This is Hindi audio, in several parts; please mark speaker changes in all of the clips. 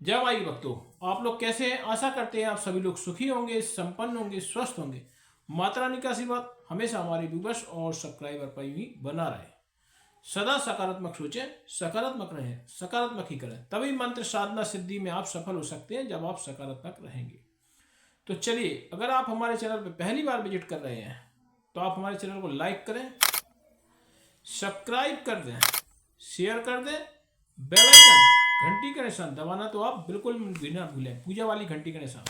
Speaker 1: जय माई भक्तों, आप लोग कैसे हैं? आशा करते हैं आप सभी लोग सुखी होंगे, संपन्न होंगे, स्वस्थ होंगे। माता रानी का आशीर्वाद हमेशा हमारे व्यूवर्स और सब्सक्राइबर पर ही बना रहे। सदा सकारात्मक सोचें, सकारात्मक रहें, सकारात्मक ही करें, तभी मंत्र साधना सिद्धि में आप सफल हो सकते हैं जब आप सकारात्मक रहेंगे। तो चलिए, अगर आप हमारे चैनल पर पहली बार विजिट कर रहे हैं तो आप हमारे चैनल को लाइक करें, सब्सक्राइब कर दें, शेयर कर दें, बेल आइकन घंटी का निशान दबाना तो आप बिल्कुल भी ना भूलें, पूजा वाली घंटी का निशान,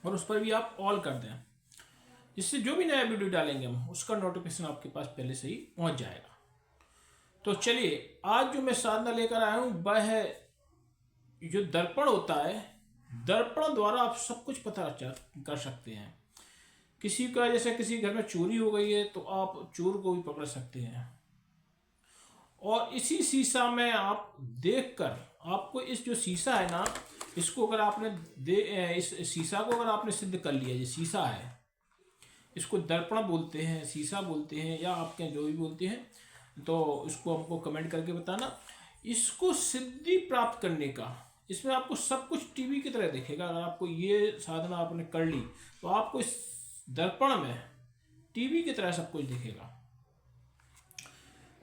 Speaker 1: और उस पर भी आप ऑल कर दें, जिससे जो भी नया वीडियो डालेंगे हम उसका नोटिफिकेशन आपके पास पहले से ही पहुंच जाएगा। तो चलिए, आज जो मैं साधना लेकर आया हूँ वह है जो दर्पण होता है। दर्पण द्वारा आप सब कुछ पता कर सकते हैं। किसी का जैसे किसी घर में चोरी हो गई है तो आप चोर को भी पकड़ सकते हैं। और इसी शीशा में आप देखकर आपको इस जो शीशा है ना, इसको अगर आपने इस शीशा को अगर आपने सिद्ध कर लिया, ये शीशा है, इसको दर्पण बोलते हैं, शीशा बोलते हैं, या आपके जो भी बोलते हैं, तो इसको हमको कमेंट करके बताना। इसको सिद्धि प्राप्त करने का, इसमें आपको सब कुछ टीवी की तरह दिखेगा। अगर आपको ये साधना आपने कर ली तो आपको इस दर्पण में टीवी की तरह सब कुछ दिखेगा।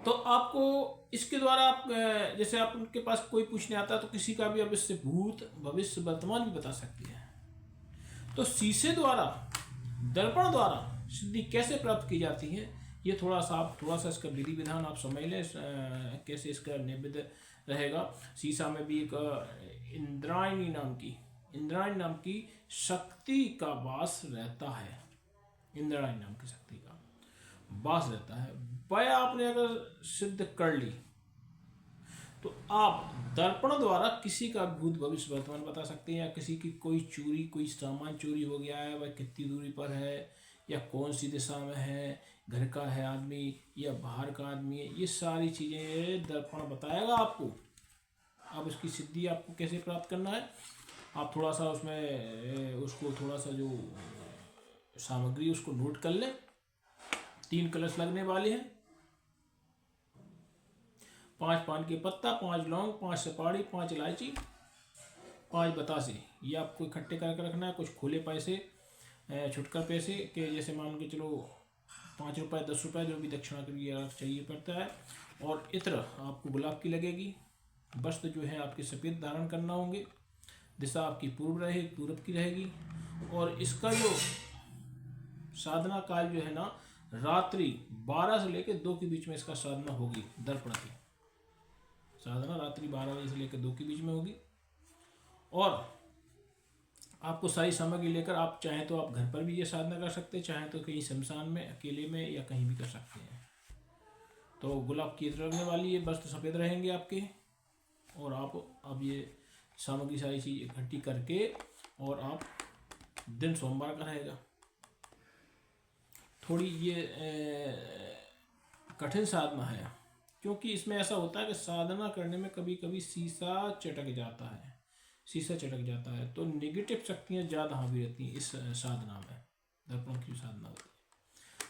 Speaker 1: तो आपको इसके द्वारा आप जैसे आप उनके पास कोई पूछने आता है तो किसी का भी अब इससे भूत भविष्य वर्तमान भी बता सकती है। तो शीशे द्वारा, दर्पण द्वारा सिद्धि कैसे प्राप्त की जाती है, ये थोड़ा सा इसका विधि विधान आप समझ लें, कैसे इसका नैवेद्य रहेगा। शीशा में भी एक इंद्रायणी नाम की शक्ति का वास रहता है। इंद्रायणी नाम की शक्ति का वास रहता है। वह आपने अगर सिद्ध कर ली तो आप दर्पण द्वारा किसी का भूत भविष्य वर्तमान बता सकते हैं, या किसी की कोई चोरी, कोई सामान चोरी हो गया है, वह कितनी दूरी पर है, या कौन सी दिशा में है, घर का है आदमी या बाहर का आदमी है, ये सारी चीज़ें दर्पण बताएगा आपको। अब इसकी सिद्धि आपको कैसे प्राप्त करना है, आप थोड़ा सा उसमें उसको थोड़ा सा जो सामग्री उसको नोट कर लें। 3 कलश लगने वाले हैं, 5 पान के पत्ता, 5 लौंग, 5 सुपारी, 5 इलायची, 5 बतासे, ये आपको इकट्ठे करके रखना है। कुछ खुले पैसे, छुटकर पैसे के, जैसे मान के चलो 5 रुपये, 10 रुपये, जो भी दक्षिणा के लिए चाहिए पड़ता है। और इत्र आपको गुलाब की लगेगी। वस्त्र जो है आपके सफ़ेद धारण करना होंगे। दिशा आपकी पूर्व की रहेगी। और इसका जो साधना काल जो है ना, रात्रि 12 से लेकर 2 के बीच में इसका साधना होगी। दर्पण की साधना रात्रि 12 बजे से लेकर 2 के बीच में होगी। और आपको सारी सामग्री लेकर आप चाहें तो आप घर पर भी ये साधना कर सकते हैं, चाहें तो कहीं शमशान में अकेले में या कहीं भी कर सकते हैं। तो गुलाब की इत्र लगने वाली है, वस्त्र सफ़ेद रहेंगे आपके। और आप अब ये सामग्री सारी चीज़ इकट्ठी करके, और आप दिन सोमवार का रहेगा। थोड़ी ये कठिन साधना है, क्योंकि इसमें ऐसा होता है कि साधना करने में कभी कभी शीशा चटक जाता है, तो नेगेटिव शक्तियाँ ज़्यादा हावी रहती हैं इस साधना में। दर्पण की साधना होती है,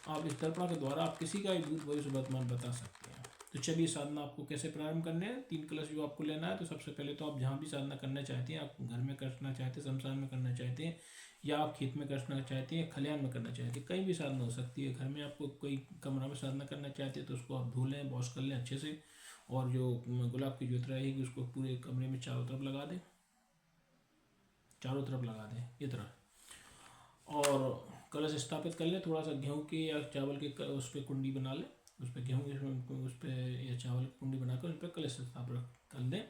Speaker 1: आप इस दर्पण के द्वारा आप किसी का भी भूत भविष्य वर्तमान बता सकते हैं। तो चलिए, साधना आपको कैसे प्रारंभ करने हैं। 3 कलश जो आपको लेना है, तो सबसे पहले तो आप जहाँ भी साधना करना चाहते हैं, आप घर में करना चाहते हैं, शमशान में करना चाहते हैं, या आप खेत में करना चाहते हैं, खलिहान में करना चाहते हैं, कहीं भी साधना हो सकती है। घर में आपको कोई कमरा में साधना करना चाहते हैं तो उसको आप धो लें, वॉश कर लें अच्छे से। और जो गुलाब की ज्योत रहेगी उसको पूरे कमरे में चारों तरफ लगा दें, ये तरह। और कलश स्थापित कर लें। थोड़ा सा गेहूँ के या चावल के उस पर कुंडी बना लें, उस पर गेहूँ उस पर या चावल की कुंडी बनाकर उस पर कलश स्थापित कर दें।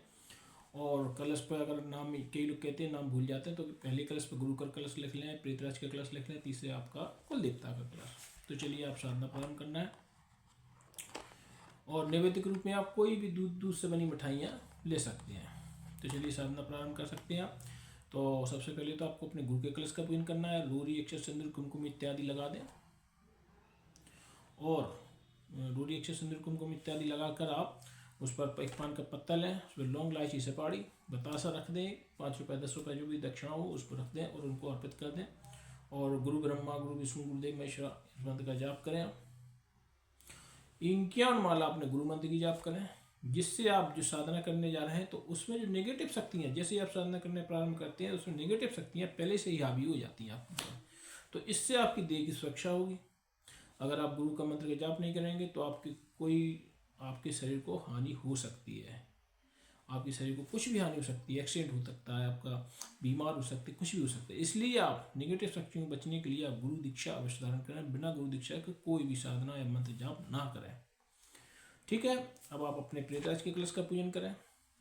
Speaker 1: और कलश पर अगर नाम, कई लोग कहते हैं नाम भूल जाते हैं, तो पहले कलश पर गुरु का कलश लिख लें, प्रेतराज का कलश लिख लें, तीसरे आपका कुल देवता का कलश। तो चलिए, आप साधना प्रारंभ करना है। और नैवेद्य के रूप में आप कोई भी दूध से बनी मिठाइयाँ ले सकते हैं। तो चलिए, साधना प्रारंभ कर सकते हैं आप। तो सबसे पहले तो आपको अपने गुरु के कलश का पूजन करना है। रोरी, अक्षत, सिंदूर, कुमकुम इत्यादि लगा दें। और रोरी, अक्षत, सिंदूर, कुमकुम इत्यादि लगाकर आप उस पर 1 पान का पत्ता लें, उस पर लौंग, इलायची, सुपारी, बतासा रख दें। 5 रुपये, 10 रुपये जो भी दक्षिणा हो उस पर रख दें और उनको अर्पित कर दें। और गुरु ब्रह्मा, गुरु विष्णु, गुरुदेव महेश्वरा, इस मंत्र का जाप करें। 51 माला अपने गुरु मंत्र की जाप करें। जिससे आप जो साधना करने जा रहे हैं तो उसमें जो नेगेटिव शक्तियाँ, जैसे आप साधना करने प्रारंभ करते हैं उसमें नेगेटिव शक्तियाँ पहले से ही हावी हो जाती हैं आपके ऊपर। तो इससे आपकी देह की सुरक्षा होगी। अगर आप गुरु का मंत्र का जाप नहीं करेंगे तो आपके शरीर को हानि हो सकती है। आपके शरीर को कुछ भी हानि हो सकती है, एक्सीडेंट हो सकता है, आपका बीमार हो सकते, कुछ भी हो सकता है। इसलिए आप नेगेटिव शक्तियों से बचने के लिए आप गुरु दीक्षा अवश्य धारण करें। बिना गुरु दीक्षा के कोई भी साधना या मंत्र जाप ना करें। ठीक है। अब आप अपने प्रेतराज के कलश का पूजन करें।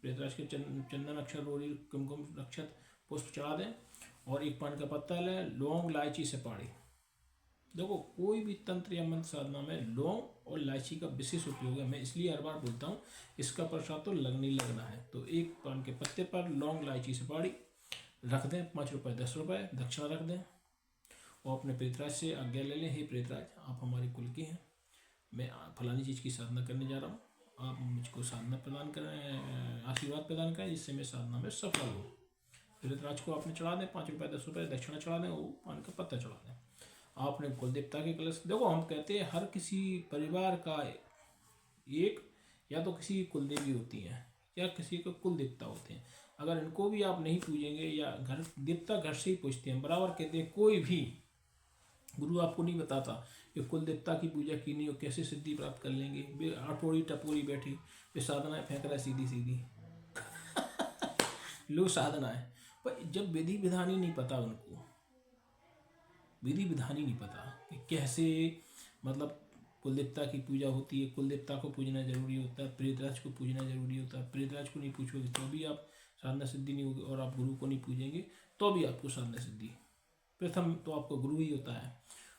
Speaker 1: प्रेतराज के चंदन अक्षर, रोड़ी, कुमकुम, नक्षत, पुष्प चढ़ा दें और एक पान का पत्ता लें, लौंग, इलायची, सुपारी। देखो, कोई भी तंत्र या मंत्र साधना में लौंग और इलायची का विशेष उपयोग है। मैं इसलिए हर बार बोलता हूँ इसका प्रसाद तो लगने ही लगना है। तो एक पान के पत्ते पर लौंग, इलायची, सुपारी रख दें, 5 रुपये 10 रुपये दक्षिणा रख दें और अपने प्रेतराज से आज्ञा ले लें, हे प्रेतराज, आप हमारे कुल के हैं, मैं फलानी चीज़ की साधना करने जा रहा हूँ, आप मुझको साधना प्रदान करें, आशीर्वाद प्रदान करें जिससे मैं साधना में सफल हूँ। प्रेतराज को आपने चढ़ा दें, 5 रुपये 10 रुपये दक्षिणा चढ़ा दें, वो पान का पत्ता चढ़ा दें। आपने कुल देवता के कलश, देखो हम कहते हैं हर किसी परिवार का एक या तो किसी की कुल देवी होती हैं या किसी का कुल देवता होते हैं। अगर इनको भी आप नहीं पूजेंगे या घर देवता घर से ही पूछते हैं, बराबर कहते हैं कोई भी गुरु आपको नहीं बताता कि कुल देवता की पूजा की नहीं हो कैसे सिद्धि प्राप्त कर लेंगे। वे अटोरी टपोरी बैठी वे साधनाएं फेंक रहा है सीधी सीधी लो साधनाएं, पर जब विधि विधान ही नहीं पता, उनको विधि विधान ही नहीं पता कि कैसे मतलब कुल देवता की पूजा होती है, कुल देवता को पूजना जरूरी होता है, प्रेतराज को पूजना जरूरी होता है। प्रेतराज को नहीं पूछोगे तो भी आप साधना सिद्धि नहीं होगी, और आप गुरु को नहीं पूजेंगे तो भी आपको साधना सिद्धि, प्रथम तो आपको गुरु ही होता है,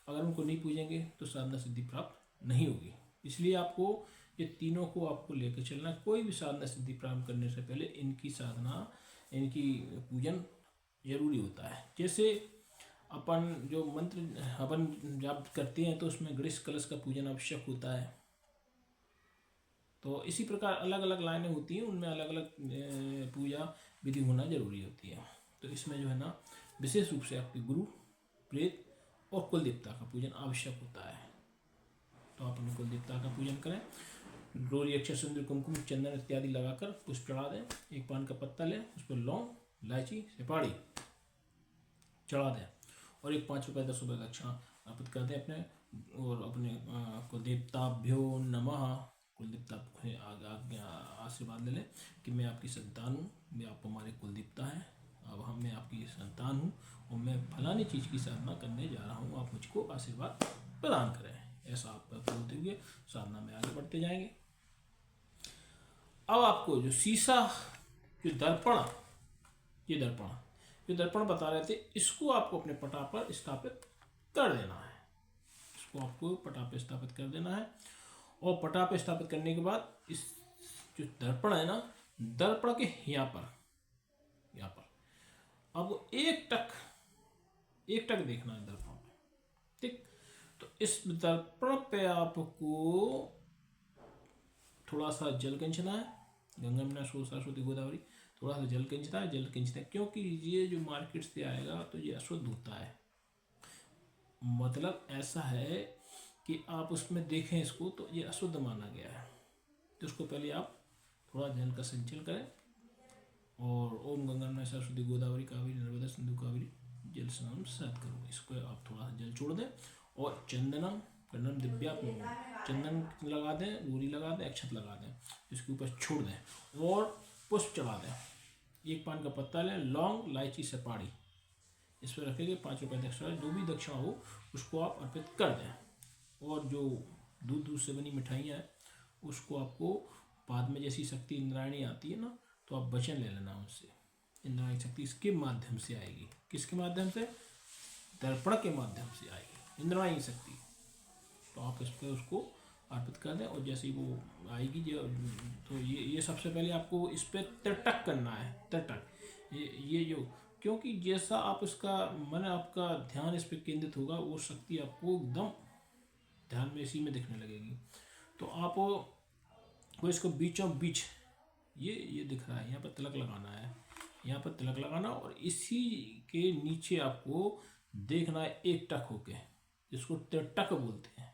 Speaker 1: अगर उनको नहीं पूजेंगे तो साधना सिद्धि प्राप्त नहीं होगी। इसलिए आपको ये तीनों को आपको लेकर चलना। कोई भी साधना सिद्धि प्राप्त करने से पहले इनकी साधना, इनकी पूजन जरूरी होता है। जैसे अपन जो मंत्र अपन जाप करते हैं तो उसमें गणेश कलश का पूजन आवश्यक होता है। तो इसी प्रकार अलग अलग लाइनें होती हैं, उनमें अलग अलग पूजा विधि होना जरूरी होती है। तो इसमें जो है ना विशेष रूप से आपके गुरु, प्रेत और कुल देवता का पूजन आवश्यक होता है। तो आप अपने कुल देवता का पूजन करें, गौरी अक्षर, सुंदर, कुमकुम, चंदन इत्यादि लगाकर पुष्प चढ़ा दें, एक पान का पत्ता लें, उस पर लौंग, इलायची, सुपारी चढ़ा दें और एक 5 रुपये 10 रुपये दक्षिणा अर्पित कर दें अपने और अपने कुलदेवताभ्यो नमः। कुलदेवता आशीर्वाद ले लें कि मैं आपकी संतान हूँ, मैं आप हमारे कुलदेवता हैं, अब मैं आपकी संतान हूँ और मैं फलानी चीज़ की साधना करने जा रहा हूँ, आप मुझको आशीर्वाद प्रदान करें। ऐसा आप बोलते हुए साधना में आगे बढ़ते जाएंगे। अब आपको जो शीशा, जो दर्पण, ये दर्पण बता रहे थे, इसको आपको अपने पटा पर स्थापित कर देना है। इसको आपको पटा पे स्थापित कर देना है और पटा पे स्थापित करने के बाद इस जो दर्पण है ना, दर्पण के यहाँ पर अब एक टक देखना है दर्पण में। ठीक, तो इस दर्पण पे आपको थोड़ा सा जल खींचना है, गंगा यमुना सरस्वती गोदावरी, थोड़ा सा जल खींचना है, क्योंकि ये जो मार्केट से आएगा तो ये अशुद्ध होता है। मतलब ऐसा है कि आप उसमें देखें इसको तो ये अशुद्ध माना गया है। तो उसको पहले आप थोड़ा जल का संचलन करें और ओम गंगा यमुना सरस्वती गोदावरी कावेरी नर्मदा सिंधु कावेरी जल स्नान सत करो, इसको आप थोड़ा सा जल छोड़ दें और चंदनम कर्णम दिव्या चंदन लगा दें, डोरी लगा दें, अक्षत लगा दें, इसके ऊपर छोड़ दें और पुष्प चढ़ा दें, एक पान का पत्ता लें, लौंग, इलायची, सुपारी इस पर रखेंगे, 5 रुपये दक्षिणा, जो भी दक्षिणा हो उसको आप अर्पित कर दें। और जो दूध से बनी मिठाइयाँ हैं उसको आपको बाद में, जैसी शक्ति इंद्रायणी आती है ना, तो आप वचन ले लेना उनसे। इंद्रायणी शक्ति इसके माध्यम से आएगी, किसके माध्यम से? दर्पण के माध्यम से आएगी इंद्रायणी शक्ति। तो आप इस पर उसको अर्पित कर दें और जैसे ही वो आएगी जो, तो ये सबसे पहले आपको इस पर त्रिटक करना है, त्रिटक ये जो, क्योंकि जैसा आप इसका मन, आपका ध्यान इस पर केंद्रित होगा, वो शक्ति आपको एकदम ध्यान में इसी में दिखने लगेगी। तो आप वो इसको बीचों बीच ये दिख रहा है, यहाँ पर तिलक लगाना है, यहाँ पर तिलक लगाना और इसी के नीचे आपको देखना है एक टक होके, जिसको त्रिटक बोलते हैं,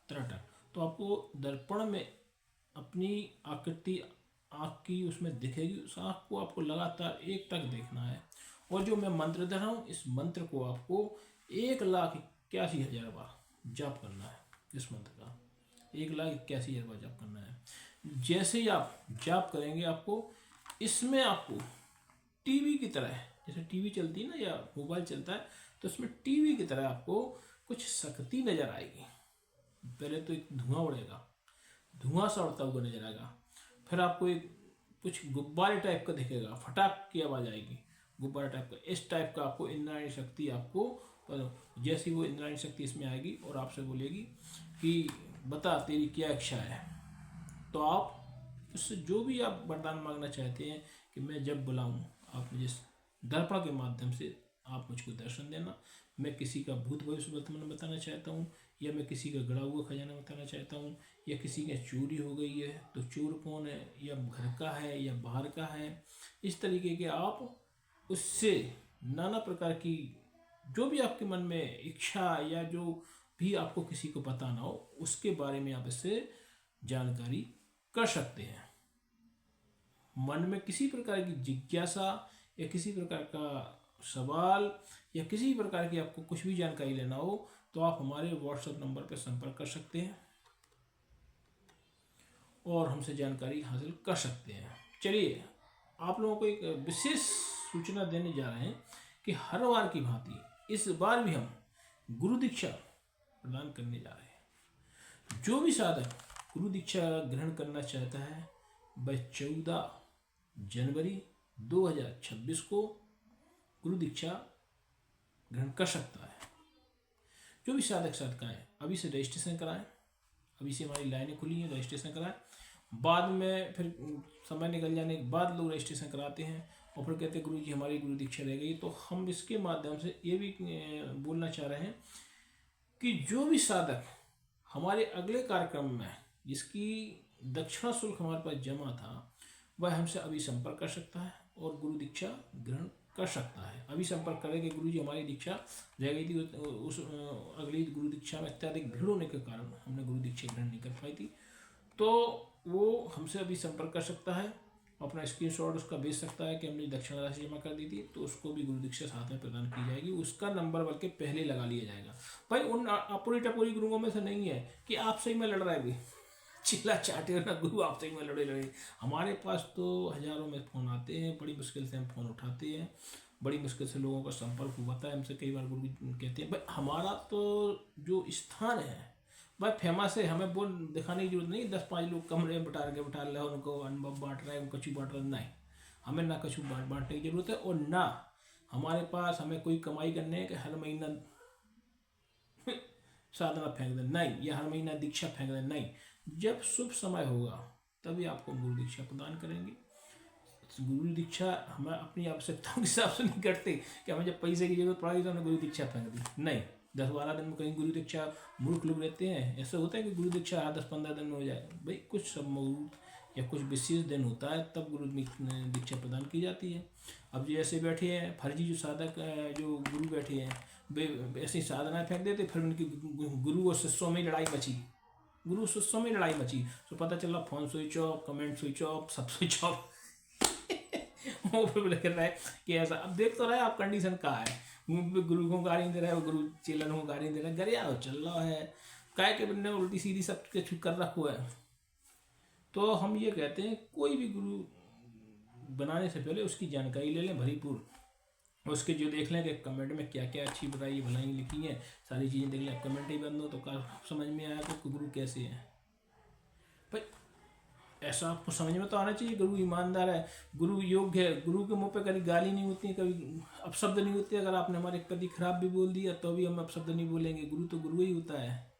Speaker 1: त्रिटक। तो आपको दर्पण में अपनी आकृति आँख की उसमें दिखेगी, उस आँख को आपको लगातार एक टक देखना है। और जो मैं मंत्र दे रहा हूँ, इस मंत्र को आपको 1,81,000 बार जाप करना है। इस मंत्र का 1,81,000 बार जाप करना है। जैसे ही आप जाप करेंगे, आपको इसमें आपको टीवी की तरह, जैसे टीवी चलती है ना या मोबाइल चलता है, तो इसमें टीवी की तरह आपको कुछ शक्ति नजर आएगी। पहले तो एक धुआं उड़ेगा, धुआं सा उड़ता हुआ नजर आएगा। फिर आपको एक कुछ गुब्बारे टाइप का दिखेगा, फटाक की आवाज आएगी, गुब्बारे टाइप का। इस टाइप का आपको इंद्रायणी शक्ति आपको, जैसी वो इंद्रायणी शक्ति इसमें आएगी और आपसे बोलेगी कि बता तेरी क्या इच्छा है, तो आप उससे जो भी आप वरदान मांगना चाहते हैं कि मैं जब बुलाऊं आप मुझे दर्पण के माध्यम से आप मुझको दर्शन देना। मैं किसी का भूत भविष्य वर्तमान बताना चाहता हूँ, या मैं किसी का गड़ा हुआ खजाना बताना चाहता हूँ, या किसी की चोरी हो गई है तो चोर कौन है, या घर का है या बाहर का है। इस तरीके के आप उससे नाना प्रकार की जो भी आपके मन में इच्छा या जो भी आपको किसी को पता ना हो, उसके बारे में आप इससे जानकारी कर सकते हैं। मन में किसी प्रकार की जिज्ञासा या किसी प्रकार का सवाल या किसी प्रकार की आपको कुछ भी जानकारी लेना हो, तो आप हमारे व्हाट्सएप नंबर पर संपर्क कर सकते हैं और हमसे जानकारी हासिल कर सकते हैं। चलिए, आप लोगों को एक विशेष सूचना देने जा रहे हैं कि हर बार की भांति इस बार भी हम गुरु दीक्षा प्रदान करने जा रहे हैं। जो भी साधक गुरु दीक्षा ग्रहण करना चाहता है, वह 14 जनवरी 2026 को गुरु दीक्षा ग्रहण कर सकता है। जो भी साधक साधकाएं अभी से रजिस्ट्रेशन कराएं, अभी से हमारी लाइनें खुली हैं, रजिस्ट्रेशन कराएं। बाद में फिर समय निकल जाने के बाद लोग रजिस्ट्रेशन कराते हैं और फिर कहते हैं गुरु जी हमारी गुरु दीक्षा रह गई। तो हम इसके माध्यम से ये भी बोलना चाह रहे हैं कि जो भी साधक हमारे अगले कार्यक्रम में जिसकी दक्षिणा शुल्क हमारे पास जमा था, वह हमसे अभी संपर्क कर सकता है और गुरु दीक्षा ग्रहण कर सकता है। अभी संपर्क करें कि गुरु जी हमारी दीक्षा रह गई थी, उस अगली गुरु दीक्षा में अत्यधिक भीड़ होने के कारण हमने गुरु दीक्षा ग्रहण नहीं कर पाई थी, तो वो हमसे अभी संपर्क कर सकता है, अपना स्क्रीनशॉट उसका भेज सकता है कि हमने दक्षिणा राशि जमा कर दी थी, तो उसको भी गुरु दीक्षा साथ में प्रदान की जाएगी। उसका नंबर बल्कि पहले लगा लिया जाएगा। भाई उन अपूरी टपूरी गुरुओं में से नहीं है कि आपसे ही मैं लड़ रहा है, भी चिल्ला चाटे ना गुरु आपसे ही मैं लड़े। हमारे पास तो हजारों में फ़ोन आते हैं, बड़ी मुश्किल से हम फ़ोन उठाते हैं, बड़ी मुश्किल से लोगों का संपर्क हुआ है हमसे। कई बार गुरु कहते हैं भाई हमारा तो जो स्थान है भाई फेमस है, हमें बोल दिखाने की जरूरत नहीं। 10-5 लोग कमरे में बिठा रहे हैं, उनको अनुभव बांट रहे हैं, कछु बांट रहे हैं, नहीं, हमें ना कछु बांटने की जरूरत है और ना हमारे पास हमें कोई कमाई करने है कि हर महीना साधना फेंक दे, नहीं, या हर महीना दीक्षा फेंक दे, नहीं। जब शुभ समय होगा तभी आपको गुरु दीक्षा प्रदान करेंगे। गुरु दीक्षा हमें अपनी आवश्यकताओं के हिसाब से नहीं करते कि हमें जब पैसे की जरूरत पड़ेगी तो हमने गुरु दीक्षा फेंक दी, नहीं। 10-12 दिन में कहीं गुरु दीक्षा, मूर्ख लोग रहते हैं, ऐसा होता है कि गुरु दीक्षा 10-15 दिन में हो जाए। भाई कुछ सब मुहूर्त या कुछ विशेष दिन होता है तब गुरु दीक्षा प्रदान की जाती है। अब जो ऐसे बैठे हैं फर्जी जो साधक जो गुरु बैठे हैं, वे ऐसी साधनाएं फेंक देते, फिर उनकी गुरु और शिष्यों में लड़ाई मची, गुरु शिष्यों में लड़ाई मची, तो पता चला phone switch off, comment switch off, सब स्विच ऑफ। वो फिर लग रहा है कि ऐसा, अब देख तो रहे आप कंडीशन कहाँ है, गुरु को गाली दे रहा है, गुरु चेलन को गाली दे रहा है, गरिया चल रहा है, काय के बनने उल्टी सीधी सब कुछ कर रखा है। तो हम ये कहते हैं कोई भी गुरु बनाने से पहले उसकी जानकारी ले लें भरीपूर, उसके जो देख लें कि कमेंट में क्या क्या अच्छी बुराई भलाई लिखी है, सारी चीज़ें देख लें। कमेंट ही बंद हो तो समझ में आया कि गुरु कैसे है। भाई ऐसा आपको समझ में तो आना चाहिए, गुरु ईमानदार है, गुरु योग्य है, गुरु के मुंह पे कभी गाली नहीं होती है, कभी अपशब्द नहीं होते। अगर आपने हमारे कभी खराब भी बोल दिया तो भी हम अपशब्द नहीं बोलेंगे, गुरु तो गुरु ही होता है।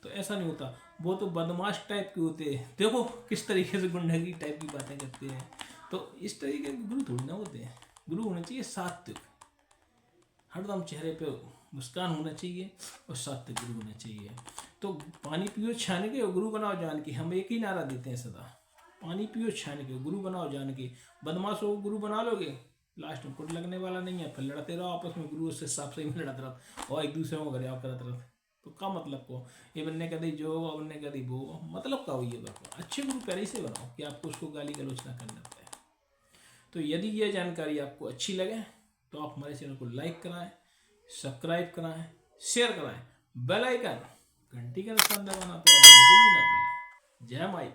Speaker 1: तो ऐसा नहीं होता, वो तो बदमाश टाइप के होते हैं, देखो किस तरीके से गुंडगी टाइप की बातें करते हैं। तो इस तरीके के गुरु थोड़ी ना होते हैं। गुरु होना चाहिए सात्विक, हरदम चेहरे पे मुस्कान होना चाहिए और सात्विक गुरु होना चाहिए। तो पानी पियो छान के और गुरु बनाओ जान के, हम एक ही नारा देते हैं सदा, पानी पियो छान के गुरु बनाओ जान के। बदमाशों को गुरु बना लोगे, लास्ट में कुछ लगने वाला नहीं है, फिर लड़ते रहो आपस में, गुरु उससे साफ सही में लड़ते रहो और एक दूसरे को गरियाव करते रहो, तो का मतलब को ये बनने कदी जो बनने कदी वो मतलब का हुई है बात अच्छे गुरु प्यारे से बनाओ कि आपको उसको गाली गलौज ना करना पड़े। तो यदि ये जानकारी आपको अच्छी लगे तो आप हमारे चैनल को लाइक कराएं, सब्सक्राइब कराएं, शेयर कराएं, बेल आइकन घंटी का निशान दबाना तो आप बिल्कुल भी ना भूलें। जय माई।